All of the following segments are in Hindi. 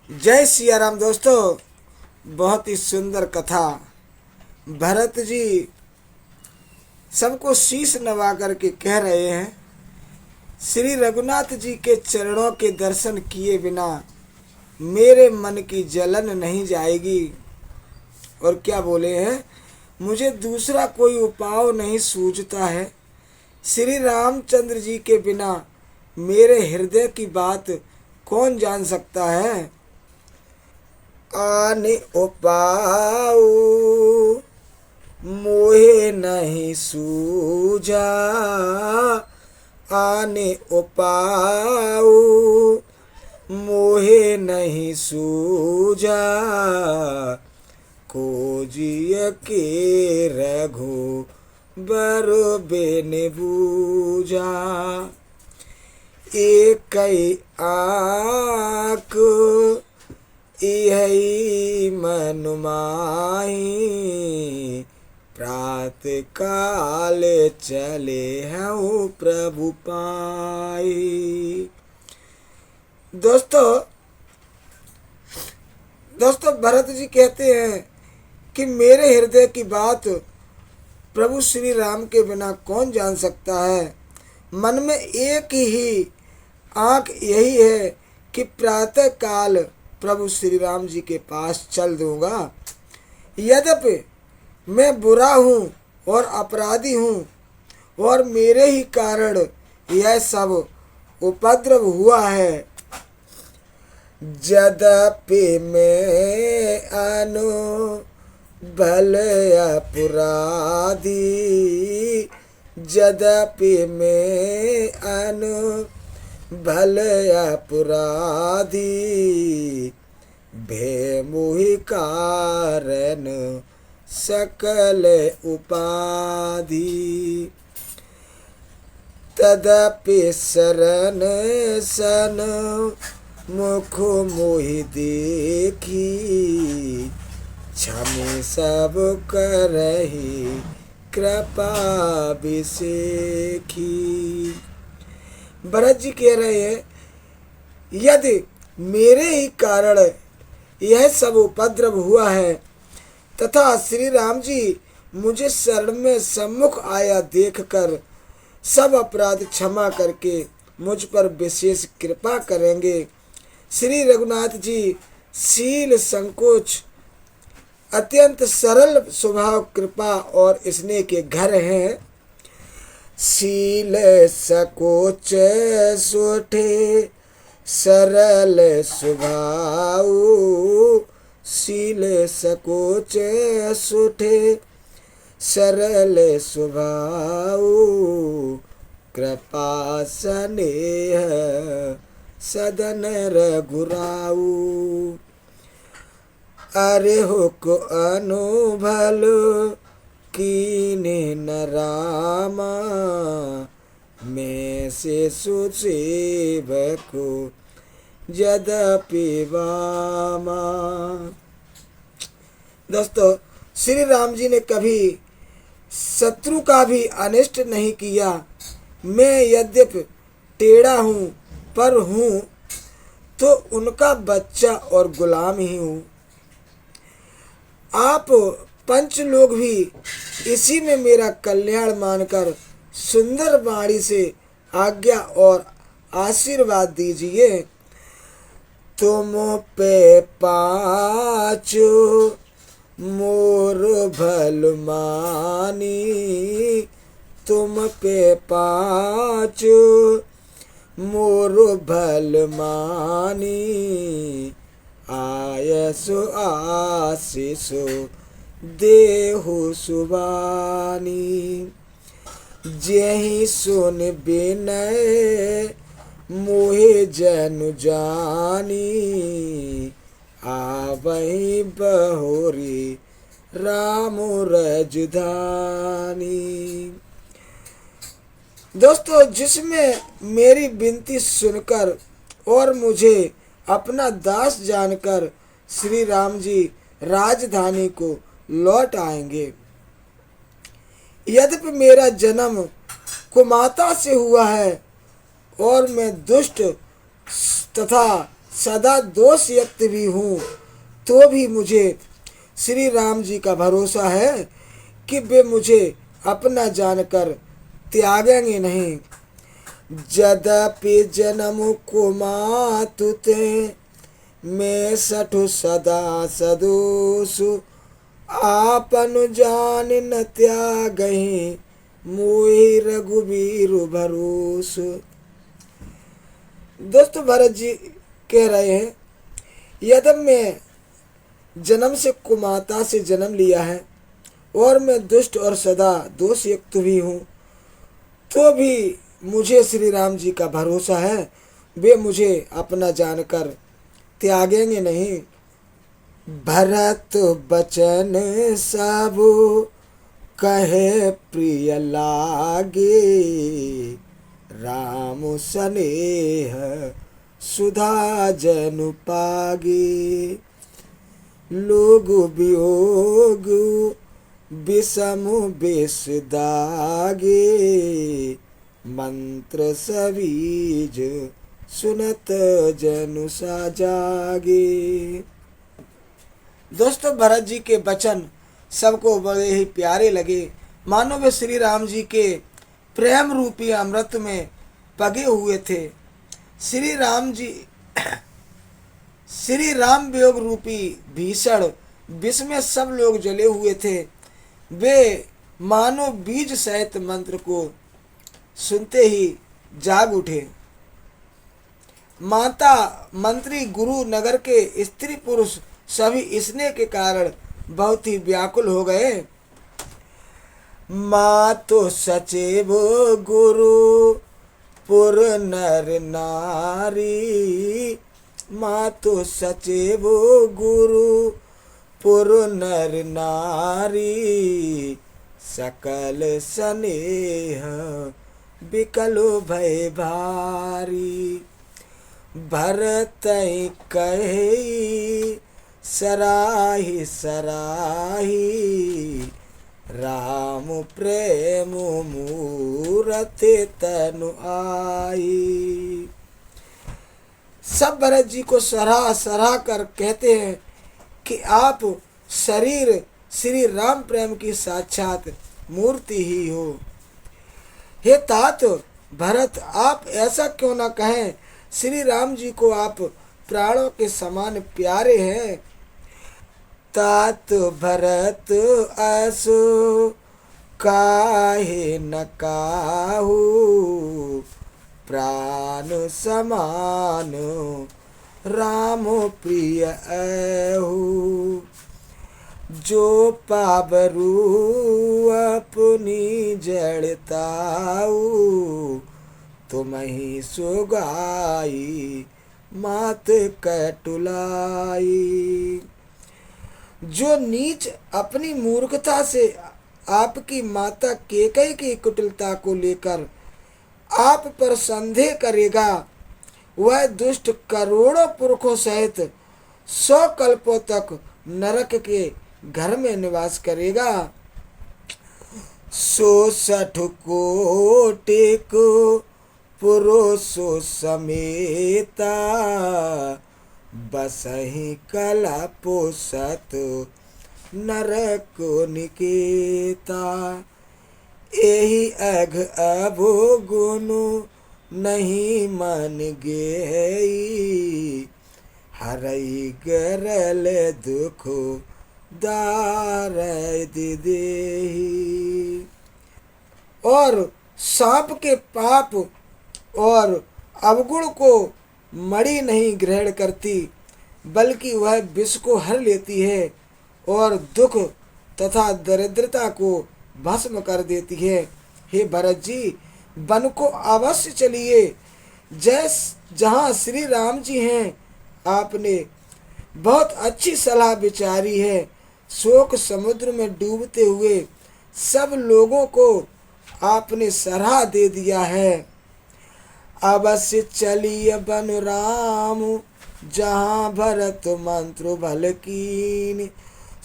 जय सिया राम दोस्तों। बहुत ही सुंदर कथा। भरत जी सबको शीश नवा करके कह रहे हैं, श्री रघुनाथ जी के चरणों के दर्शन किए बिना मेरे मन की जलन नहीं जाएगी। और क्या बोले हैं, मुझे दूसरा कोई उपाय नहीं सूझता है। श्री रामचंद्र जी के बिना मेरे हृदय की बात कौन जान सकता है। आने उपाऊ मोहे नहीं सूझा, आने उपाऊ मोहे नहीं सूझा, खोजिए के रघु बर बिन बूझा। एक आँख यही मन माही, प्रात काल चले हैं प्रभु पाई। दोस्तों भरत जी कहते हैं कि मेरे हृदय की बात प्रभु श्री राम के बिना कौन जान सकता है। मन में एक ही आँख यही है कि प्रातः काल प्रभु श्री राम जी के पास चल दूंगा। यद्यपि मैं बुरा हूँ और अपराधी हूँ और मेरे ही कारण यह सब उपद्रव हुआ है। यद्यपि मैं भल अपराधी, यद्यपि मैं भल अपराधी, भेमुहि कारण सकल उपाधि। तदपि शरण सन मुख मोहि देखी, क्षमे सब करहि कृपा बिसेखी। भरत जी कह रहे हैं, यदि मेरे ही कारण यह सब उपद्रव हुआ है तथा श्री राम जी मुझे शरण में सम्मुख आया देखकर सब अपराध क्षमा करके मुझ पर विशेष कृपा करेंगे। श्री रघुनाथ जी शील संकोच अत्यंत सरल स्वभाव कृपा और स्नेह के घर हैं। शील सकोच सुठे सरल स्वभाव, शील सकोच सुठे सरल स्वभाव, कृपा स्नेह सदन रघुराऊ। अरे हुक अनुभल कीने न रामा, मैं से सुसेवको यद्यपि वामा। दोस्तों श्री राम जी ने कभी शत्रु का भी अनिष्ट नहीं किया। मैं यद्यपि टेढ़ा हूँ पर हूँ तो उनका बच्चा और गुलाम ही हूँ। आप पंच लोग भी इसी में मेरा कल्याण मानकर सुंदर वाणी से आज्ञा और आशीर्वाद दीजिए। तुम पे पाँचो मोर भल मानी, तुम पे पाँचो मोर भल मानी, आयसु आशीषु देहु सुबानी। जेहि सुन बिनय मोहे जनु जानी, आवहि बहोरी राम रजधानी। दोस्तों जिसमें मेरी विनती सुनकर और मुझे अपना दास जानकर श्री राम जी राजधानी को लौट आएंगे। यद्यपि मेरा जन्म कुमाता से हुआ है और मैं दुष्ट तथा सदा दोषयुक्त भी हूँ, तो भी मुझे श्री राम जी का भरोसा है कि वे मुझे अपना जानकर त्यागेंगे नहीं। यद्यपि जन्म को मातु ते मैं सठु सदा सदोषु, आपन जान न त्यागहि मोहि रघुबीर भरोसु। दोस्तों, भरत जी कह रहे हैं, यदि मैं जन्म से कुमाता से जन्म लिया है और मैं दुष्ट और सदा दोषयुक्त भी हूँ, तो भी मुझे श्री राम जी का भरोसा है, वे मुझे अपना जानकर त्यागेंगे नहीं। भरत बचन सब कहे प्रिय लागे, राम स्नेह सुधा जनु पागे। लोग वियोग विषम बेस दागे, मंत्र सबीज सुनत जनु सा जागे। दोस्तों, भरत जी के वचन सबको बड़े ही प्यारे लगे, मानो वे श्री राम जी के प्रेम रूपी अमृत में पगे हुए थे। श्री राम जी श्री राम वियोग रूपी भीषण विष में सब लोग जले हुए थे। वे मानो बीज सहित मंत्र को सुनते ही जाग उठे। माता, मंत्री, गुरु, नगर के स्त्री पुरुष सभी स्नेह के कारण बहुत ही व्याकुल हो गए। मातो सचिव गुरु पुर नर नारी, मातो सचिव गुरु पुर नर नारी, सकल स्नेह बिकलो भय भारी। भरत कहे सराही सराही, राम प्रेम मूरत तनु आई। सब भरत जी को सराह सराह कर कहते हैं कि आप शरीर श्री राम प्रेम की साक्षात मूर्ति ही हो। हे तात भरत, आप ऐसा क्यों ना कहें, श्री राम जी को आप प्राणों के समान प्यारे हैं। तात भरत असो काहे न काहू, प्राण समान राम प्रिय ऐहु। जो पाबरू अपनी जड़ताऊ, तुम्हि सुगाई मात कटुलाई। जो नीच अपनी मूर्खता से आपकी माता केकई की कुटिलता को लेकर आप पर संदेह करेगा, वह दुष्ट करोड़ों पुरखों सहित 100 कल्पों तक नरक के घर में निवास करेगा। 160 कोटि को पुरुषो समेता, बसहि कला पोसत नरक निकेता। एहि अघ अभो गुनु नहीं मन गेई, हरई गरल दुख दारय देहि। और सांप के पाप और अवगुण को मणि नहीं ग्रहण करती, बल्कि वह विष को हर लेती है और दुख तथा दरिद्रता को भस्म कर देती है। हे भरत जी, वन को अवश्य चलिए, जहाँ श्री राम जी हैं। आपने बहुत अच्छी सलाह विचारी है। शोक समुद्र में डूबते हुए सब लोगों को आपने सराह दे दिया है। अवश्य चलिए बन राम, जहाँ भरत मंत्र भल कीन।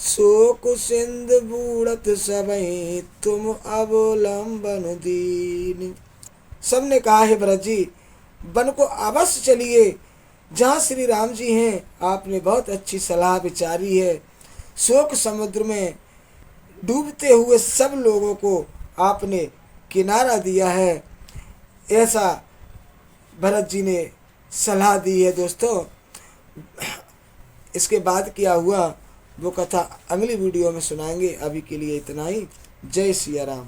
शोक सिंध बूढ़त सबई, तुम अवलंबन दीन। सबने कहा, है भरत जी, वन को अवश्य चलिए, जहाँ श्री राम जी हैं, आपने बहुत अच्छी सलाह विचारी है। शोक समुद्र में डूबते हुए सब लोगों को आपने किनारा दिया है, ऐसा भरत जी ने सलाह दी है। दोस्तों, इसके बाद क्या हुआ वो कथा अगली वीडियो में सुनाएंगे। अभी के लिए इतना ही। जय सिया राम।